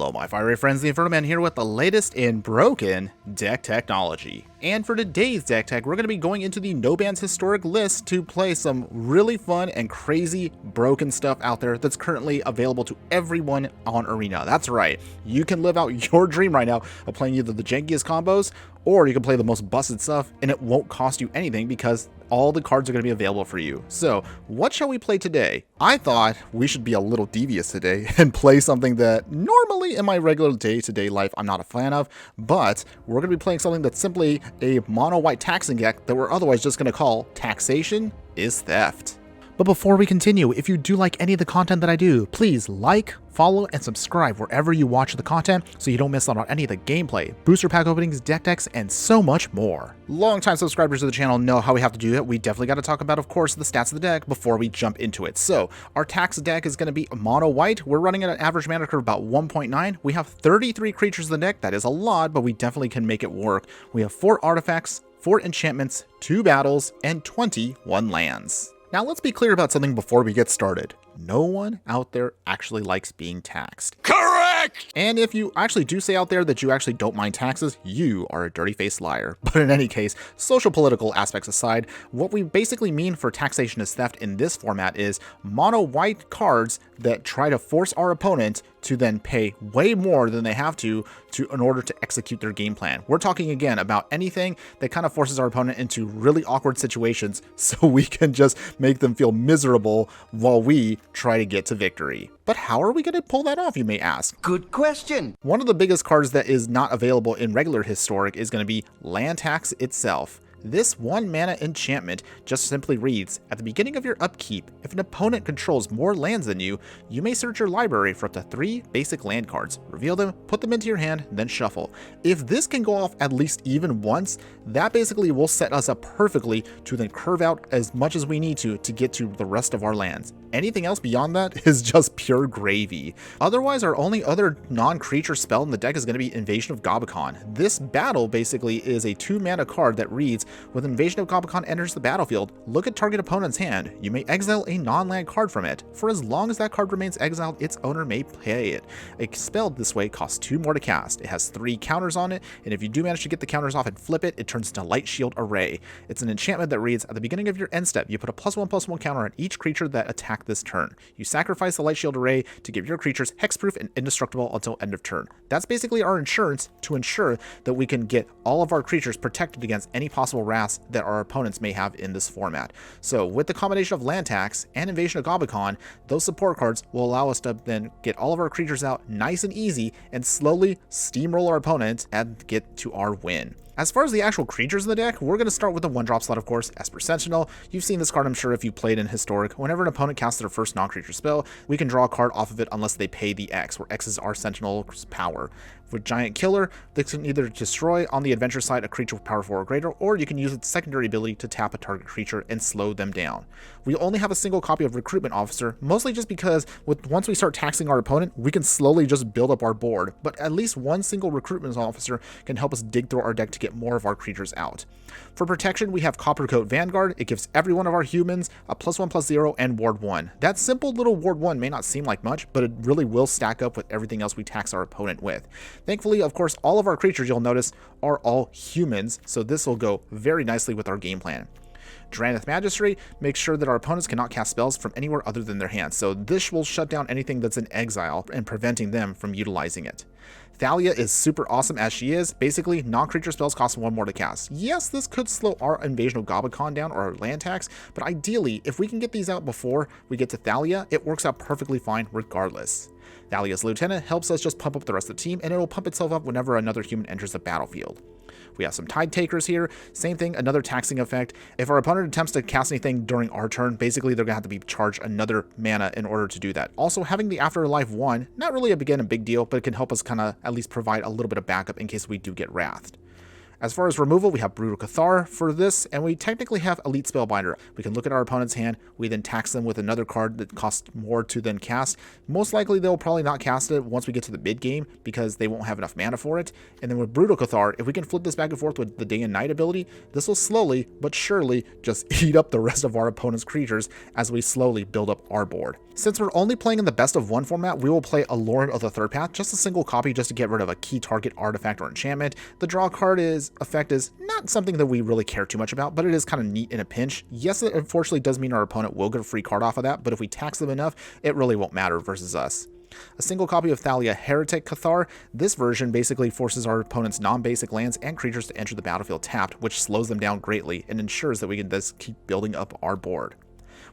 Hello my fiery friends, the Infernoman here with the latest in broken deck technology. And for today's deck tech, we're going to be going into the No Bans historic list to play some really fun and crazy broken stuff out there that's currently available to everyone on Arena. That's right, you can live out your dream right now of playing either the jankiest combos or you can play the most busted stuff and it won't cost you anything because all the cards are going to be available for you. So what shall we play today? I thought we should be a little devious today and play something that normally in my regular day-to-day life I'm not a fan of, but we're going to be playing something that's simply a mono-white taxing deck that we're otherwise just going to call Taxation is Theft. But before we continue, if you do like any of the content that I do, please like, follow, and subscribe wherever you watch the content so you don't miss out on any of the gameplay, booster pack openings, deck decks, and so much more. Longtime subscribers to the channel know how we have to do it. We definitely got to talk about, of course, the stats of the deck before we jump into it. So our tax deck is going to be mono white. We're running at an average mana curve of about 1.9. We have 33 creatures in the deck. That is a lot, but we definitely can make it work. We have 4 artifacts, 4 enchantments, 2 battles, and 21 lands. Now let's be clear about something before we get started. No one out there actually likes being taxed. Correct! And if you actually do say out there that you actually don't mind taxes, you are a dirty-faced liar. But in any case, social political aspects aside, what we basically mean for taxation is theft in this format is mono-white cards that try to force our opponent to then pay way more than they have to in order to execute their game plan. We're talking again about anything that kind of forces our opponent into really awkward situations so we can just make them feel miserable while we try to get to victory. But how are we going to pull that off, you may ask? Good question. One of the biggest cards that is not available in regular historic is going to be land tax itself. This 1 mana enchantment just simply reads, at the beginning of your upkeep, if an opponent controls more lands than you, you may search your library for up to 3 basic land cards, reveal them, put them into your hand, then shuffle. If this can go off at least even once, that basically will set us up perfectly to then curve out as much as we need to get to the rest of our lands. Anything else beyond that is just pure gravy. Otherwise, our only other non-creature spell in the deck is going to be Invasion of Gobakon. This battle basically is a 2 mana card that reads, when Invasion of Gobakon enters the battlefield, look at target opponent's hand. You may exile a non-land card from it. For as long as that card remains exiled, its owner may play it. A spell this way costs 2 more to cast. It has 3 counters on it, and if you do manage to get the counters off and flip it, it turns into Light Shield Array. It's an enchantment that reads, at the beginning of your end step, you put a +1/+1 counter on each creature that attacked this turn. You sacrifice the Light Shield Array to give your creatures hexproof and indestructible until end of turn. That's basically our insurance to ensure that we can get all of our creatures protected against any possible wraths that our opponents may have in this format. So with the combination of land tax and Invasion of Gobakon, those support cards will allow us to then get all of our creatures out nice and easy and slowly steamroll our opponent and get to our win. As far as the actual creatures in the deck, we're going to start with the 1-drop slot, of course, Esper Sentinel. You've seen this card, I'm sure, if you played in Historic. Whenever an opponent casts their first non-creature spell, we can draw a card off of it unless they pay the X, where X is our Sentinel's power. With Giant Killer, they can either destroy on the adventure side a creature with power 4 or greater, or you can use its secondary ability to tap a target creature and slow them down. We only have a single copy of Recruitment Officer, mostly just because once we start taxing our opponent, we can slowly just build up our board, but at least one single Recruitment Officer can help us dig through our deck to get more of our creatures out. For protection, we have Coppercoat Vanguard. It gives every one of our humans a +1/+0 and Ward 1. That simple little Ward 1 may not seem like much, but it really will stack up with everything else we tax our opponent with. Thankfully, of course, all of our creatures, you'll notice, are all humans, so this will go very nicely with our game plan. Drannith Magistrate makes sure that our opponents cannot cast spells from anywhere other than their hands, so this will shut down anything that's in exile and preventing them from utilizing it. Thalia is super awesome as she is. Basically, non-creature spells cost 1 more to cast. Yes, this could slow our Invasion of Gobakon down or our land tax, but ideally, if we can get these out before we get to Thalia, it works out perfectly fine regardless. Thalia's Lieutenant helps us just pump up the rest of the team, and it'll pump itself up whenever another human enters the battlefield. We have some Tide Takers here. Same thing, another taxing effect. If our opponent attempts to cast anything during our turn, basically they're going to have to be charged another mana in order to do that. Also, having the Afterlife 1, not really a big deal, but it can help us kind of at least provide a little bit of backup in case we do get wrathed. As far as removal, we have Brutal Cathar for this, and we technically have Elite Spellbinder. We can look at our opponent's hand, we then tax them with another card that costs more to then cast. Most likely they'll probably not cast it once we get to the mid game because they won't have enough mana for it. And then with Brutal Cathar, if we can flip this back and forth with the Day and Night ability, this will slowly but surely just eat up the rest of our opponent's creatures as we slowly build up our board. Since we're only playing in the best of one format, we will play Alluring of the Third Path, just a single copy just to get rid of a key target artifact or enchantment. The draw card effect is not something that we really care too much about, but it is kind of neat in a pinch. Yes, it unfortunately does mean our opponent will get a free card off of that, but if we tax them enough, it really won't matter versus us. A single copy of Thalia Heretic Cathar. This version basically forces our opponent's non-basic lands and creatures to enter the battlefield tapped, which slows them down greatly and ensures that we can just keep building up our board.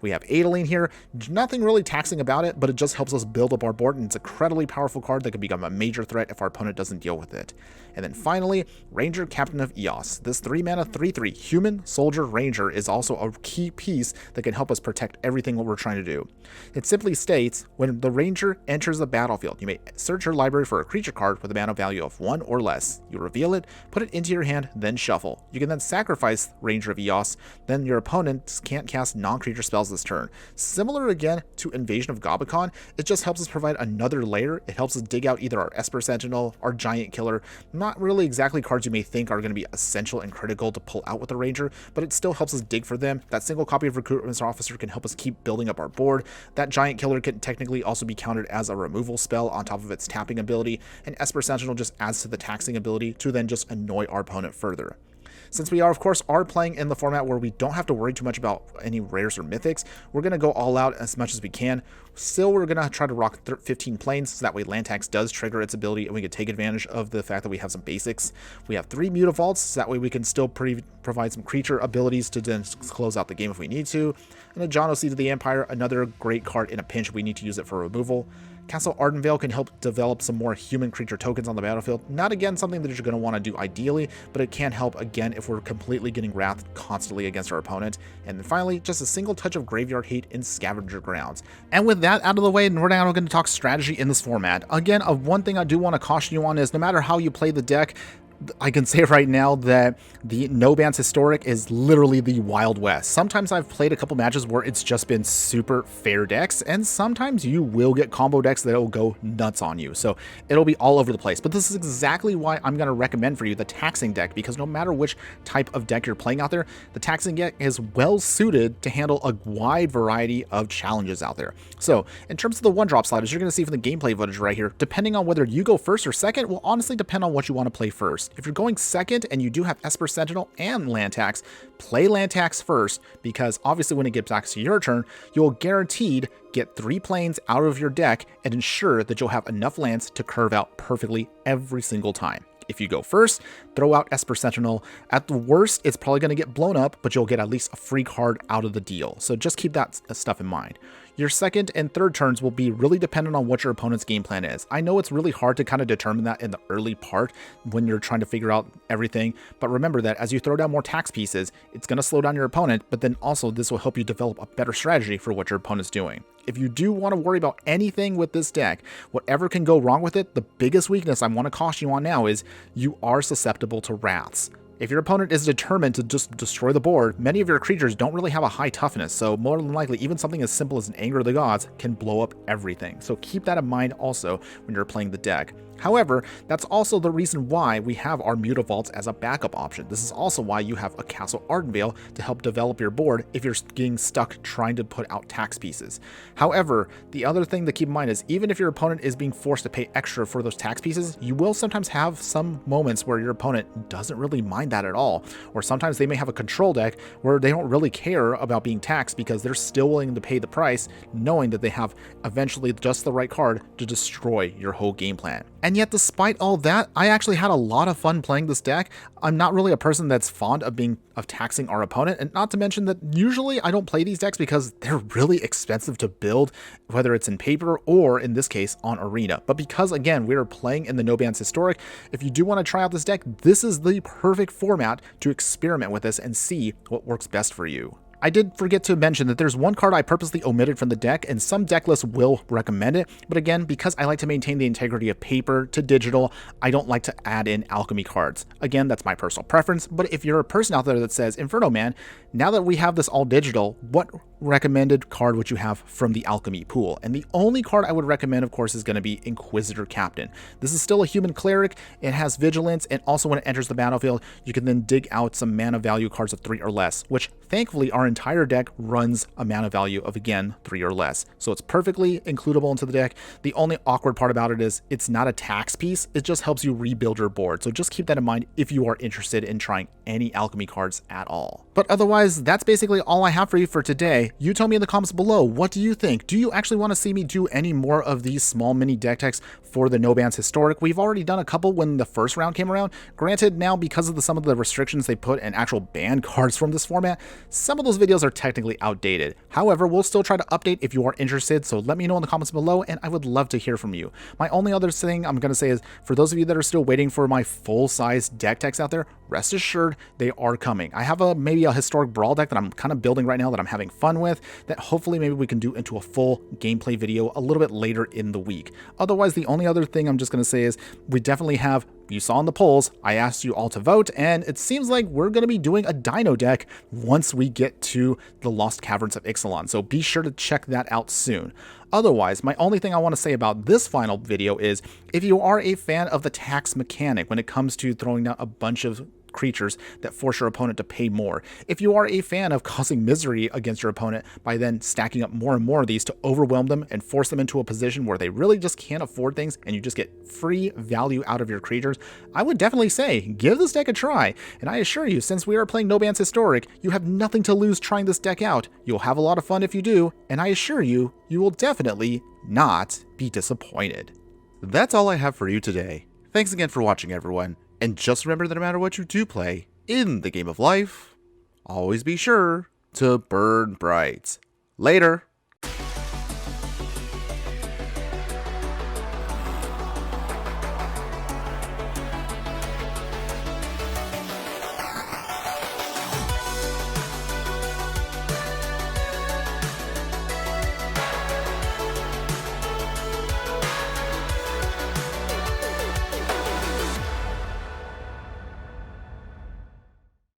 We have Adeline here, nothing really taxing about it, but it just helps us build up our board, and it's an incredibly powerful card that can become a major threat if our opponent doesn't deal with it. And then finally, Ranger Captain of Eos. This 3-mana 3/3 Human Soldier Ranger is also a key piece that can help us protect everything what we're trying to do. It simply states, when the Ranger enters the battlefield, you may search your library for a creature card with a mana value of 1 or less. You reveal it, put it into your hand, then shuffle. You can then sacrifice Ranger of Eos, then your opponent can't cast non-creature spells this turn. Similar again to Invasion of Gobakon, it just helps us provide another layer. It helps us dig out either our Esper Sentinel, our Giant Killer, not really exactly cards you may think are going to be essential and critical to pull out with the Ranger, but it still helps us dig for them. That single copy of Recruitment Officer can help us keep building up our board. That Giant Killer can technically also be counted as a removal spell on top of its tapping ability, and Esper Sentinel just adds to the taxing ability to then just annoy our opponent further. Since we are, of course, playing in the format where we don't have to worry too much about any rares or mythics, we're going to go all out as much as we can. Still, we're going to try to rock 15 planes, so that way land tax does trigger its ability, and we can take advantage of the fact that we have some basics. We have 3 Mutavaults, so that way we can still provide some creature abilities to then close out the game if we need to. And a Jono Seed of the Empire, another great card in a pinch if we need to use it for removal. Castle Ardenvale can help develop some more human creature tokens on the battlefield. Not again something that you're going to want to do ideally, but it can help again if we're completely getting wrath constantly against our opponent. And then finally, just a single touch of Graveyard Hate in Scavenger Grounds. And with that out of the way, we're now going to talk strategy in this format. Again, one thing I do want to caution you on is no matter how you play the deck, I can say right now that the No Bans Historic is literally the Wild West. Sometimes I've played a couple matches where it's just been super fair decks, and sometimes you will get combo decks that will go nuts on you. So it'll be all over the place. But this is exactly why I'm going to recommend for you the Taxing deck, because no matter which type of deck you're playing out there, the Taxing deck is well suited to handle a wide variety of challenges out there. So in terms of the 1-drop sliders, you're going to see from the gameplay footage right here, depending on whether you go first or second will honestly depend on what you want to play first. If you're going second and you do have Esper Sentinel and land tax, play land tax first, because obviously when it gets back to your turn, you'll guaranteed get 3 planes out of your deck and ensure that you'll have enough lands to curve out perfectly every single time. If you go first, throw out Esper Sentinel. At the worst, it's probably going to get blown up, but you'll get at least a free card out of the deal. So just keep that stuff in mind. Your second and third turns will be really dependent on what your opponent's game plan is. I know it's really hard to kind of determine that in the early part when you're trying to figure out everything, but remember that as you throw down more tax pieces, it's going to slow down your opponent, but then also this will help you develop a better strategy for what your opponent's doing. If you do want to worry about anything with this deck, whatever can go wrong with it, the biggest weakness I want to caution you on now is you are susceptible to wraths. If your opponent is determined to just destroy the board, many of your creatures don't really have a high toughness, so more than likely even something as simple as an Anger of the Gods can blow up everything. So keep that in mind also when you're playing the deck. However, that's also the reason why we have our Mutavaults as a backup option. This is also why you have a Castle Ardenvale to help develop your board if you're getting stuck trying to put out tax pieces. However, the other thing to keep in mind is even if your opponent is being forced to pay extra for those tax pieces, you will sometimes have some moments where your opponent doesn't really mind that at all. Or sometimes they may have a control deck where they don't really care about being taxed because they're still willing to pay the price, knowing that they have eventually just the right card to destroy your whole game plan. And yet, despite all that, I actually had a lot of fun playing this deck. I'm not really a person that's fond of taxing our opponent, and not to mention that usually I don't play these decks because they're really expensive to build, whether it's in paper or in this case on Arena. But because again, we are playing in the No Bans Historic, if you do want to try out this deck, this is the perfect format to experiment with this and see what works best for you. I did forget to mention that there's one card I purposely omitted from the deck, and some deck lists will recommend it, but again, because I like to maintain the integrity of paper to digital, I don't like to add in alchemy cards. Again, that's my personal preference, but if you're a person out there that says, Infernoman, now that we have this all digital, what recommended card would you have from the alchemy pool? And the only card I would recommend, of course, is going to be Inquisitor Captain. This is still a human cleric. It has vigilance, and also when it enters the battlefield, you can then dig out some mana value cards of 3 or less, which thankfully our entire deck runs a mana value of, again, 3 or less. So it's perfectly includable into the deck. The only awkward part about it is it's not a tax piece. It just helps you rebuild your board. So just keep that in mind if you are interested in trying any alchemy cards at all. But otherwise, that's basically all I have for you for today. You tell me in the comments below, what do you think? Do you actually want to see me do any more of these small mini deck techs for the No Bans Historic? We've already done a couple when the first round came around. Granted, now because of some of the restrictions they put and actual ban cards from this format, some of those videos are technically outdated. However, we'll still try to update if you are interested, so let me know in the comments below, and I would love to hear from you. My only other thing I'm going to say is, for those of you that are still waiting for my full-size deck techs out there, rest assured they are coming. I have maybe a historic brawl deck that I'm kind of building right now that I'm having fun with, that hopefully maybe we can do into a full gameplay video a little bit later in the week. Otherwise, the only other thing I'm just going to say is we definitely have, you saw in the polls, I asked you all to vote, and it seems like we're going to be doing a dino deck once we get to the Lost Caverns of Ixalan, so be sure to check that out soon. Otherwise, my only thing I want to say about this final video is, if you are a fan of the tax mechanic when it comes to throwing down a bunch of creatures that force your opponent to pay more, if you are a fan of causing misery against your opponent by then stacking up more and more of these to overwhelm them and force them into a position where they really just can't afford things and you just get free value out of your creatures, I would definitely say give this deck a try. And I assure you, since we are playing No Bans Historic, you have nothing to lose trying this deck out. You'll have a lot of fun if you do, and I assure you, you will definitely not be disappointed. That's all I have for you today. Thanks again for watching, everyone. And just remember that no matter what you do play in the game of life, always be sure to burn bright. Later.